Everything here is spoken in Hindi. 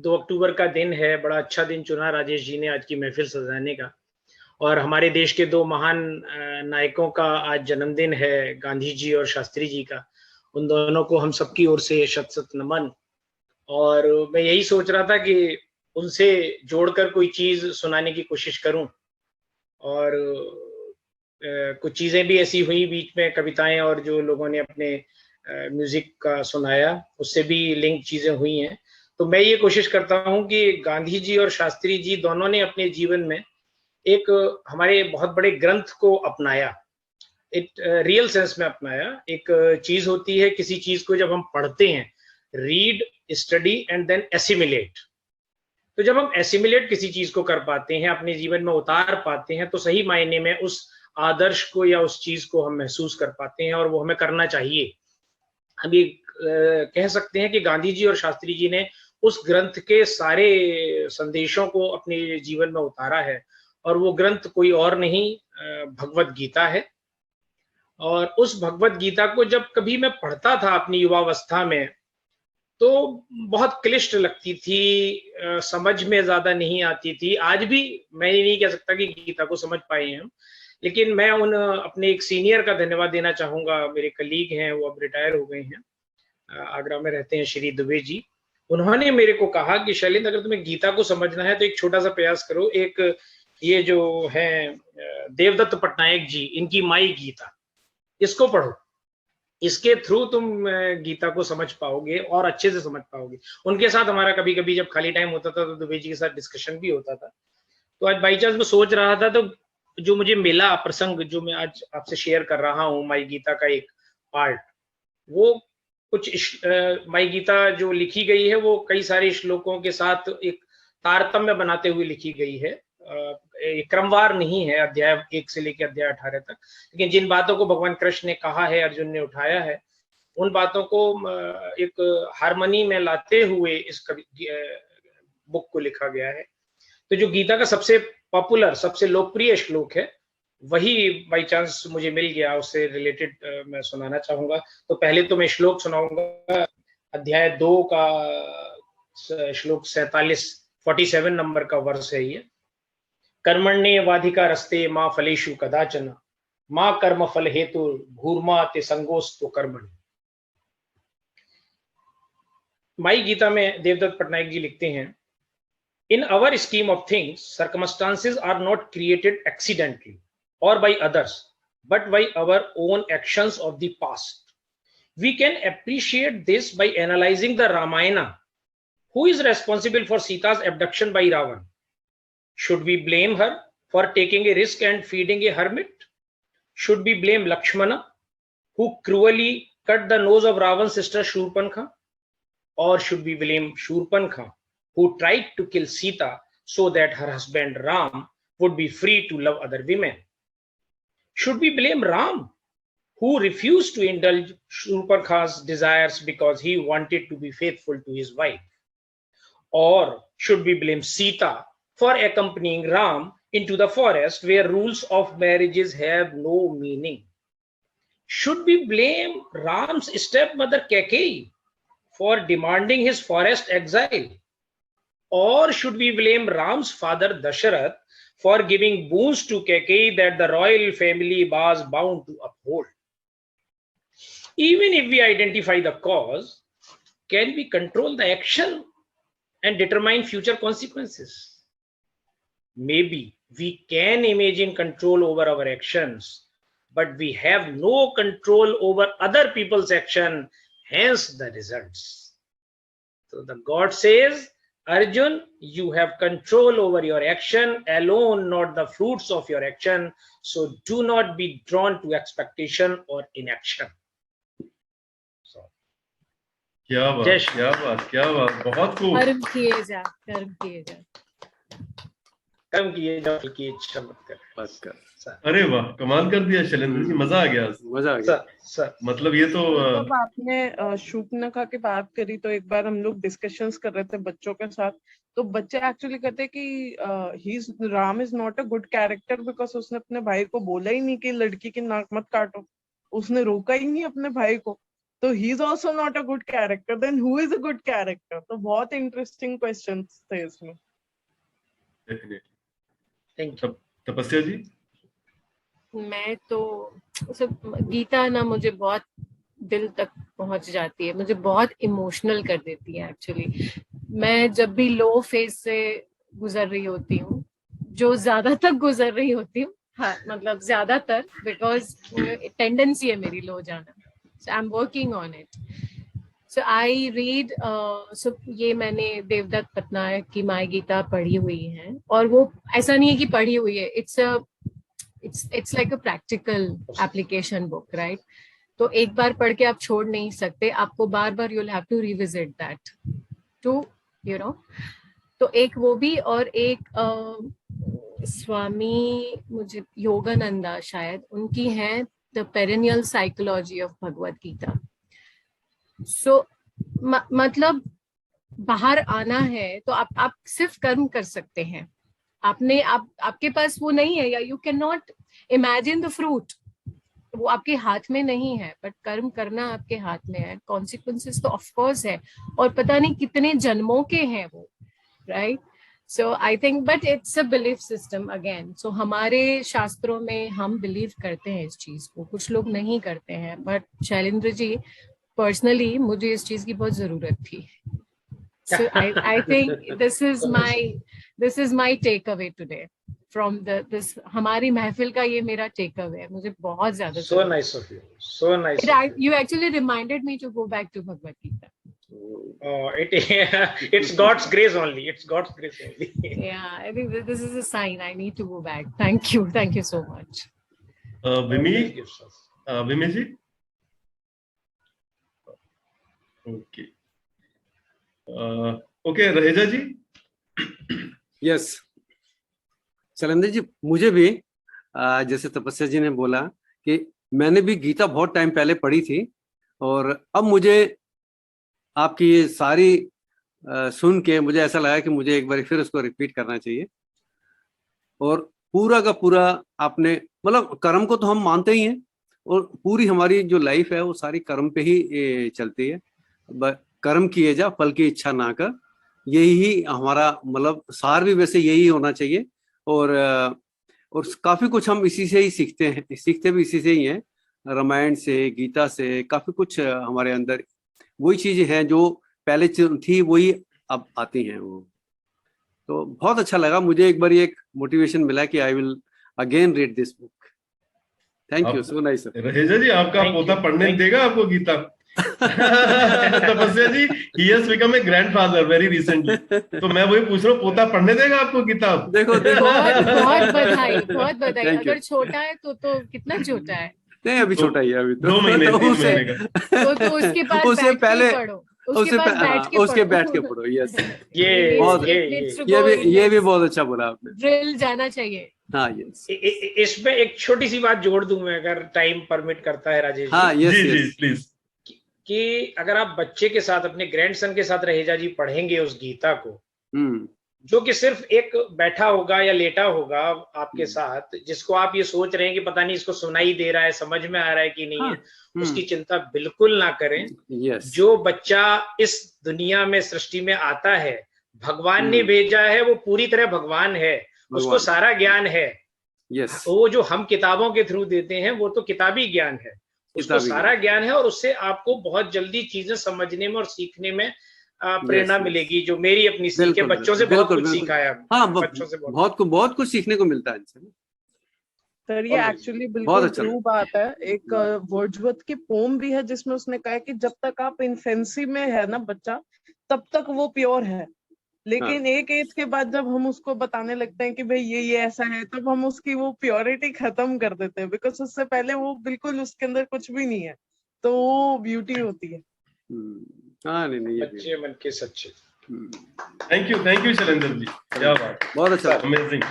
2 अक्टूबर का दिन है, बड़ा अच्छा दिन चुना राजेश जी ने आज की महफिल सजाने का। और हमारे देश के 2 महान नायकों का आज जन्मदिन है, गांधी जी और शास्त्री जी का। उन दोनों को हम सबकी ओर से शत-शत नमन। और मैं यही सोच रहा था कि उनसे जोड़कर कोई चीज़ सुनाने की कोशिश करूँ। और कुछ चीज़ें भी ऐसी हुई बीच में, कविताएँ और जो लोगों ने अपने म्यूज़िक का सुनाया, उससे भी लिंक चीज़ें हुई हैं। तो मैं ये कोशिश करता हूँ कि गांधी जी और शास्त्री जी दोनों ने अपने जीवन में एक हमारे बहुत बड़े ग्रंथ को अपनाया, एक रियल सेंस में अपनाया। एक चीज़ होती है, किसी चीज़ को जब हम पढ़ते हैं, read, study and then assimilate. तो जब हम एसिमिलेट किसी चीज़ को कर पाते हैं, अपने जीवन में उतार पाते हैं, तो सही मायने में उस आदर्श को या उस चीज़ को हम महसूस कर पाते हैं और वो हमें करना चाहिए। हम ये कह सकते हैं कि गांधी जी और शास्त्री जी ने उस ग्रंथ के सारे संदेशों को अपने जीवन में उतारा है। और वो ग्रंथ कोई और नहीं, भगवत गीता है। और उस भगवत गीता को जब कभी मैं पढ़ता था अपनी युवावस्था में, तो बहुत क्लिष्ट लगती थी, समझ में ज़्यादा नहीं आती थी। आज भी मैं ये नहीं कह सकता कि गीता को समझ पाए हैं हम, लेकिन मैं उन अपने एक सीनियर का धन्यवाद देना चाहूँगा, मेरे कलीग हैं, वो अब रिटायर हो गए हैं। आगरा में रहते हैं श्री दुबे जी। उन्होंने मेरे को कहा कि शैलेंद्र, अगर तुम्हें गीता को समझना है तो एक छोटा-सा प्रयास करो। एक ये जो हैं देवदत्त पटनायक जी, इनकी माई गीता, इसको पढ़ो। इसके थ्रू तुम गीता को समझ पाओगे और अच्छे से समझ पाओगे। उनके साथ हमारा कभी-कभी जब खाली टाइम होता था तो दुबे जी के साथ डिस्कशन भी होता था। तो आज बाई चांस मैं सोच रहा था, तो जो मुझे मिला प्रसंग, जो मैं आज आपसे शेयर कर रहा हूँ, माई गीता का एक पार्ट, वो कुछ माई गीता जो लिखी गई है, वो कई सारे श्लोकों के साथ एक तारतम्य बनाते हुए लिखी गई है। क्रमवार नहीं है, अध्याय 1 से लेकर अध्याय 18 तक। लेकिन जिन बातों को भगवान कृष्ण ने कहा है, अर्जुन ने उठाया है, उन बातों को एक हार्मनी में लाते हुए इस बुक को लिखा गया है। तो जो गीता का सबसे पॉपुलर, सबसे लोकप्रिय श्लोक है, वही बाई चांस मुझे मिल गया, उससे रिलेटेड मैं सुनाना चाहूंगा। तो पहले तो मैं श्लोक सुनाऊंगा, अध्याय 2 का श्लोक 47 नंबर का वर्ष है ये। कर्मण्येवाधिकारस्ते मा फलेषु कदाचन मा कर्म फल हेतु भूर्मा ते संगोस्तु कर्मणि। माई गीता में देवदत्त पटनायक जी लिखते हैं, In our scheme of things, circumstances are not created accidentally or by others, but by our own actions of the past. We can appreciate this by analyzing the Ramayana. Who is responsible for Sita's abduction by Ravan? Should we blame her for taking a risk and feeding a hermit? Should we blame Lakshmana, who cruelly cut the nose of Ravan's sister Shurpankha? Or should we blame Shurpankha, who tried to kill Sita so that her husband Ram would be free to love other women? Should we blame Ram, who refused to indulge Shurpankha's desires because he wanted to be faithful to his wife? Or should we blame Sita for accompanying Ram into the forest where rules of marriages have no meaning? Should we blame Ram's stepmother Kaikeyi for demanding his forest exile? Or should we blame Ram's father Dasharath for giving boons to Kaikeyi that the royal family was bound to uphold? Even if we identify the cause, can we control the action and determine future consequences? Maybe we can imagine control over our actions, but we have no control over other people's action, hence the results. So the God says, Arjun, you have control over your action alone, not the fruits of your action. So do not be drawn to expectation or inaction. So, क्या बात, क्या बात, क्या बात, बहुत खूब। कर्म किए जा, कर्म किए जा, कर्म किए जा, फल की इच्छा मत कर। अरे वाह, कमाल कर दिया शैलेंद्र जी, मजा आ गया, मजा आ गया। सर, मतलब ये तो जब आपने शूर्पणखा की बात करी तो एक बार हम लोग डिस्कशंस कर रहे थे बच्चों के साथ, तो बच्चे एक्चुअली कहते हैं कि Ram is not a good character because उसने अपने भाई को बोला ही नहीं कि लड़की की नाक मत काटो, उसने रोका ही नहीं अपने भाई को, तो he is also not a good character, then who is a good character? तो बहुत इंटरेस्टिंग क्वेश्चंस थे इसमें। तपस्या जी? मैं तो सब गीता ना मुझे बहुत दिल तक पहुंच जाती है, मुझे बहुत इमोशनल कर देती है एक्चुअली। मैं जब भी लो फेज से गुजर रही होती हूँ, जो ज्यादातर गुजर रही होती हूँ, हाँ मतलब ज्यादातर, बिकॉज टेंडेंसी है मेरी लो जाना, so I am working on it. So I read, ये मैंने देवदत्त पटनायक की माय गीता पढ़ी हुई है, और वो ऐसा नहीं है कि पढ़ी हुई है, it's like a practical application book, right? तो एक बार पढ़ के आप छोड़ नहीं सकते, आपको बार बार you'll have to revisit that to you know। तो एक वो भी, और एक स्वामी मुझे योगानंदा शायद उनकी है the perennial psychology of Bhagavad Gita. सो मतलब बाहर आना है तो आप सिर्फ कर्म कर सकते हैं, आपके पास वो नहीं है, या you can not imagine the fruit, वो आपके हाथ में नहीं है, बट कर्म करना आपके हाथ में है। कॉन्सिक्वेंसेस तो ऑफ कोर्स है, और पता नहीं कितने जन्मों के हैं वो, right? So I think, but it's a belief system again. So हमारे शास्त्रों में हम बिलीव करते हैं इस चीज को, कुछ लोग नहीं करते हैं, बट शैलेंद्र जी पर्सनली मुझे इस चीज की बहुत जरूरत थी। So I think this is my takeaway today from this हमारी महफिल का, ये मेरा takeaway है, मुझे बहुत ज्यादा। So nice of you, so nice of you. You actually reminded me to go back to Bhagavad Gita. Oh, it's God's grace only. It's God's grace only. Yeah, I think this is a sign I need to go back. Thank you so much. Vimi ji? Okay. Okay, Raheja ji? Yes Shailendra ji, मुझे भी जैसे तपस्या जी ने बोला कि मैंने भी गीता बहुत टाइम पहले पढ़ी थी, और अब मुझे आपकी ये सारी सुन के मुझे ऐसा लगा कि मुझे एक बार फिर उसको रिपीट करना चाहिए। और पूरा का पूरा आपने, मतलब कर्म को तो हम मानते ही हैं, और पूरी हमारी जो लाइफ है वो सारी कर्म पे ही चलती है। कर्म किए जा, फल की इच्छा ना कर, यही हमारा मतलब सार भी वैसे यही होना चाहिए। और काफी कुछ हम इसी से ही सीखते हैं, सीखते भी इसी से ही हैं, रामायण से, गीता से, काफी कुछ हमारे अंदर वही चीजें हैं जो पहले थी वही अब आती हैं वो। तो बहुत अच्छा लगा मुझे, एक बार एक मोटिवेशन मिला कि I will again read this book. Thank you, so nice. Raheja ji, आपका पोता पढ़ने देगा आपको गीता? तपस्या जी, he has become a grandfather very recently. तो मैं वही पूछ रहा हूँ, पोता पढ़ने देगा आपको किताब? देखो बहुत बधाई। अगर छोटा है तो कितना छोटा है? नहीं, अभी छोटा ही है, अभी 2 महीने 3 महीने का। तो उसके पास उससे पहले पढ़ो, उसके बैठ के पढ़ो। यस, ये भी बहुत अच्छा बोला आपने, ड्रिल जाना चाहिए। हाँ यस। इसमें एक छोटी सी बात जोड़ दूं मैं, अगर टाइम परमिट करता है राजेश जी। हाँ यस जी प्लीज। कि अगर आप बच्चे के साथ, अपने ग्रैंडसन के साथ रहेजा जी पढ़ेंगे उस गीता को, जो कि सिर्फ एक बैठा होगा या लेटा होगा आपके साथ, जिसको आप ये सोच रहे हैं कि पता नहीं इसको सुनाई दे रहा है, समझ में आ रहा है कि नहीं है, उसकी चिंता बिल्कुल ना करें। जो बच्चा इस दुनिया में, सृष्टि में आता है, भगवान ने भेजा है, वो पूरी तरह भगवान है, उसको सारा ज्ञान है। वो जो हम किताबों के थ्रू देते हैं वो तो किताबी ज्ञान है, उसको सारा ज्ञान है, और उससे आपको बहुत जल्दी चीजें समझने में और सीखने में प्रेरणा मिलेगी, जो मेरी अपनी सीख है। बच्चों से बहुत कुछ सीखा है। हाँ, बच्चों से बहुत कुछ सीखने को मिलता है इनसे। सर ये एक्चुअली बिल्कुल ट्रू बात है। एक वर्ड्सवर्थ की पोम भी है जिसमें उसने कहा है कि जब तक आप इन्फेंसी में है ना बच्चा, तब तक वो प्योर है, लेकिन एक एज के बाद जब हम उसको बताने लगते हैं कि भाई ये ऐसा है, तब हम उसकी वो प्योरिटी खत्म कर देते हैं, बिकॉज उससे पहले वो बिल्कुल उसके अंदर कुछ भी नहीं है, तो वो ब्यूटी होती है। हाँ नहीं, बच्चे मन के सच्चे। थैंक यू शैलेंद्र जी, क्या बात, बहुत अच्छा, अमेजिंग।